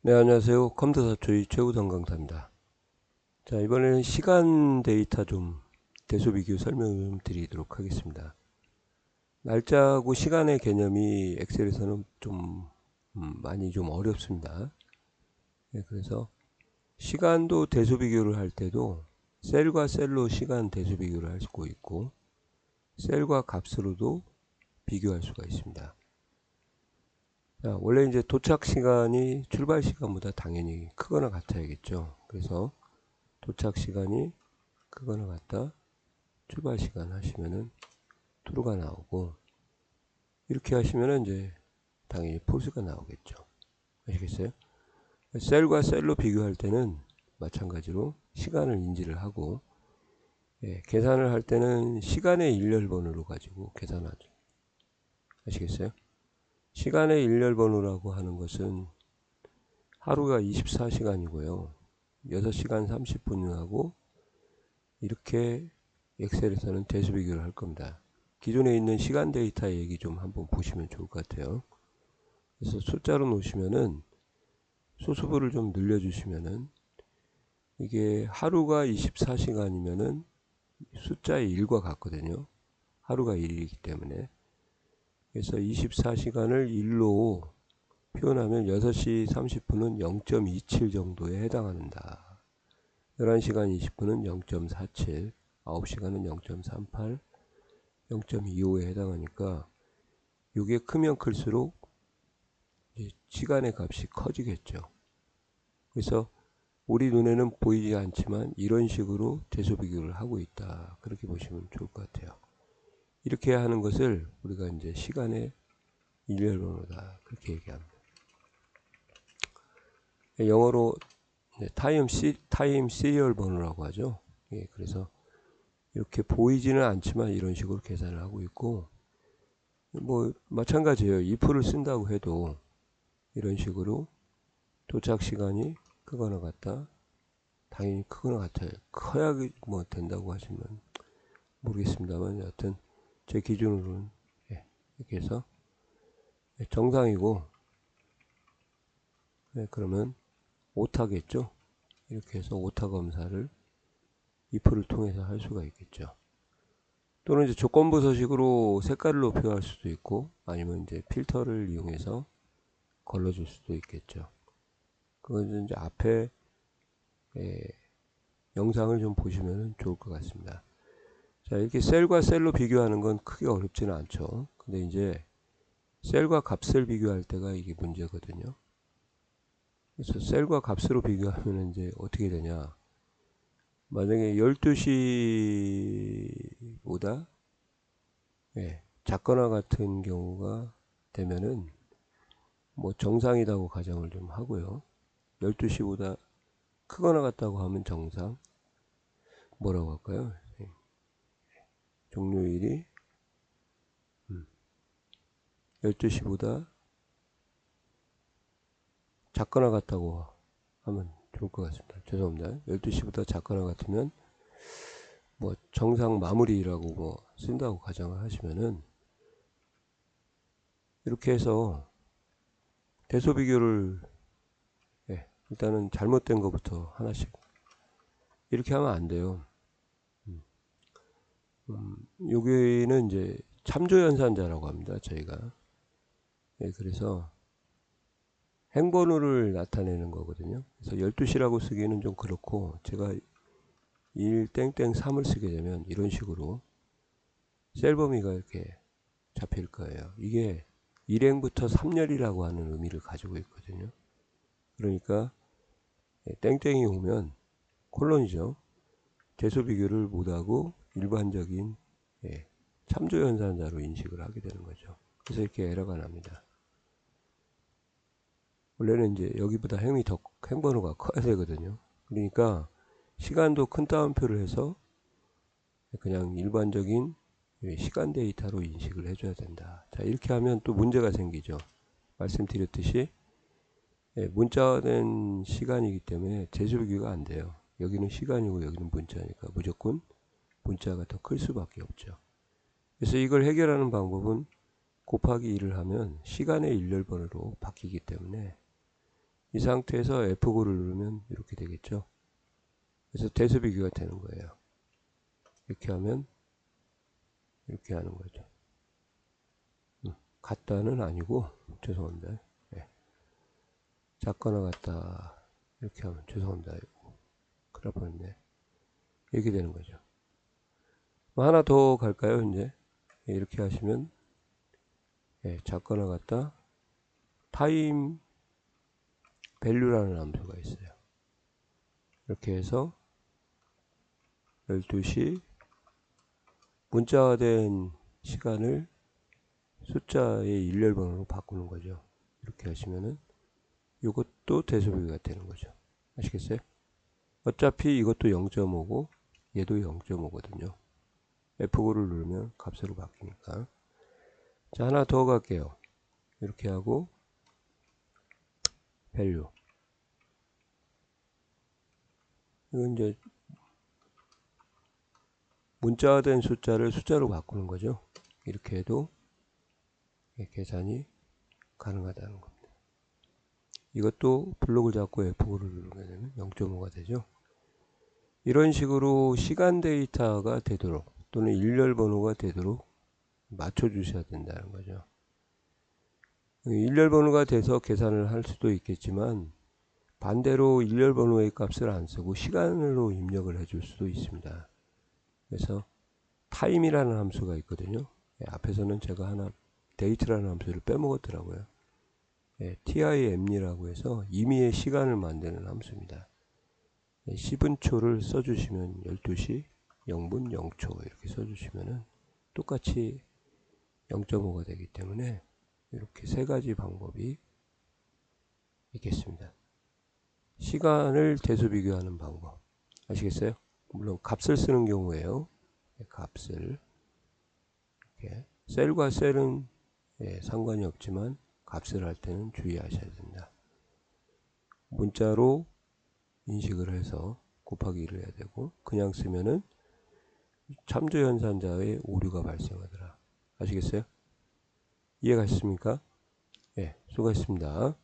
네, 안녕하세요. 컴퓨터 사초의 최우성 강사입니다. 자, 이번에는 시간 데이터 좀 대소 비교 설명을 좀 드리도록 하겠습니다. 날짜하고 시간의 개념이 엑셀에서는 좀 많이 좀 어렵습니다. 네, 그래서 시간도 대소 비교를 할 때도 셀과 셀로 시간 대소 비교를 할 수가 있고 셀과 값으로도 비교할 수가 있습니다. 자, 원래 이제 도착 시간이 출발 시간보다 당연히 크거나 같아야겠죠. 그래서 도착 시간이 크거나 같다 출발 시간 하시면은 true가 나오고, 이렇게 하시면은 이제 당연히 false가 나오겠죠. 아시겠어요? 셀과 셀로 비교할 때는 마찬가지로 시간을 인지를 하고, 계산을 할 때는 시간의 일렬번호로 가지고 계산하죠. 아시겠어요? 시간의 일렬번호라고 하는 것은 하루가 24시간이고요 6시간 30분하고 이렇게 엑셀에서는 대수 비교를 할 겁니다. 기존에 있는 시간 데이터 얘기 좀 한번 보시면 좋을 것 같아요. 그래서 숫자로 놓으시면은 소수부를 좀 늘려주시면은 이게 하루가 24시간이면은 숫자의 1과 같거든요. 하루가 1이기 때문에. 그래서 24시간을 1로 표현하면 6시 30분은 0.27 정도에 해당한다. 11시간 20분은 0.47, 9시간은 0.38, 0.25에 해당하니까 이게 크면 클수록 시간의 값이 커지겠죠. 그래서 우리 눈에는 보이지 않지만 이런 식으로 대소 비교를 하고 있다. 그렇게 보시면 좋을 것 같아요. 이렇게 하는 것을 우리가 이제 시간의 일렬번호다. 그렇게 얘기합니다. 영어로 타임 시리얼 번호라고 하죠. 그래서 이렇게 보이지는 않지만 이런 식으로 계산을 하고 있고, 뭐 마찬가지예요. if를 쓴다고 해도 이런 식으로 도착 시간이 크거나 같다. 당연히 크거나 같아요. 커야 뭐 된다고 하시면 모르겠습니다만, 여하튼 제 기준으로는 이렇게 해서 정상이고, 그러면 오타겠죠. 이렇게 해서 오타 검사를 if를 통해서 할 수가 있겠죠. 또는 이제 조건부 서식으로 색깔을 높여할 수도 있고, 아니면 이제 필터를 이용해서 걸러줄 수도 있겠죠. 그건 이제 앞에 영상을 좀 보시면 좋을 것 같습니다. 자, 이렇게 셀과 셀로 비교하는 건 크게 어렵지는 않죠. 근데 이제 셀과 값을 비교할 때가 이게 문제거든요. 그래서 셀과 값으로 비교하면 이제 어떻게 되냐. 만약에 12시보다 작거나 같은 경우가 되면은 뭐 정상이라고 가정을 좀 하고요. 12시보다 크거나 같다고 하면 정상. 뭐라고 할까요? 종료일이 12시보다 작거나 같다고 하면 좋을 것 같습니다. 죄송합니다. 12시보다 작거나 같으면 뭐 정상 마무리라고 뭐 쓴다고 가정을 하시면은, 이렇게 해서 대소 비교를 일단은 잘못된 것부터 하나씩 이렇게 하면 안 돼요. 여기는 이제 참조 연산자라고 합니다. 저희가. 그래서 행번호를 나타내는 거거든요. 그래서 12시라고 쓰기는 좀 그렇고, 제가 1 땡땡 3을 쓰게 되면 이런 식으로 셀 범위가 이렇게 잡힐 거예요. 이게 일행부터 3열이라고 하는 의미를 가지고 있거든요. 그러니까 땡땡이 오면 콜론이죠. 대소 비교를 못하고 일반적인 참조 연산자로 인식을 하게 되는 거죠. 그래서 이렇게 에러가 납니다. 원래는 이제 여기보다 행번호가 커야 되거든요. 그러니까 시간도 큰 따옴표를 해서 그냥 일반적인 시간 데이터로 인식을 해줘야 된다. 자, 이렇게 하면 또 문제가 생기죠. 말씀드렸듯이 문자된 시간이기 때문에 대소 비교가 안 돼요. 여기는 시간이고 여기는 문자니까 무조건 문자가 더 클 수밖에 없죠. 그래서 이걸 해결하는 방법은 곱하기 1을 하면 시간의 일렬번호로 바뀌기 때문에 이 상태에서 F9를 누르면 이렇게 되겠죠. 그래서 대수 비교가 되는 거예요. 이렇게 하면 이렇게 하는 거죠. 같다는 아니고, 죄송합니다. 네. 작거나 같다 이렇게 하면, 죄송합니다. 큰일 날 뻔했네. 이렇게 되는 거죠. 하나 더 갈까요? 이제 이렇게 하시면 작거나 같다 타임 밸류라는 함수가 있어요. 이렇게 해서 12시 문자화된 시간을 숫자의 일렬번호로 바꾸는 거죠. 이렇게 하시면은 이것도 대소비가 되는 거죠. 아시겠어요? 어차피 이것도 0.5고 얘도 0.5거든요. F9를 누르면 값으로 바뀌니까. 자, 하나 더 갈게요. 이렇게 하고 밸류. 이건 이제 문자화된 숫자를 숫자로 바꾸는 거죠. 이렇게 해도 계산이 가능하다는 겁니다. 이것도 블록을 잡고 F9를 누르게 되면 0.5가 되죠. 이런 식으로 시간 데이터가 되도록 또는 일렬 번호가 되도록 맞춰 주셔야 된다는 거죠. 일렬 번호가 돼서 계산을 할 수도 있겠지만 반대로 일렬 번호의 값을 안 쓰고 시간으로 입력을 해 줄 수도 있습니다. 그래서 타임이라는 함수가 있거든요. 앞에서는 제가 하나 데이트라는 함수를 빼먹었더라고요. tim이라고 해서 임의의 시간을 만드는 함수입니다. 10분초를 써주시면 12시 0분 0초 이렇게 써주시면은 똑같이 0.5가 되기 때문에 이렇게 세 가지 방법이 있겠습니다. 시간을 대수 비교하는 방법 아시겠어요? 물론 값을 쓰는 경우에요. 값을 이렇게 셀과 셀은 상관이 없지만 값을 할 때는 주의하셔야 된다. 문자로 인식을 해서 곱하기 1을 해야 되고 그냥 쓰면은 참조 연산자의 오류가 발생하더라. 아시겠어요? 이해가셨습니까? 네, 수고하셨습니다.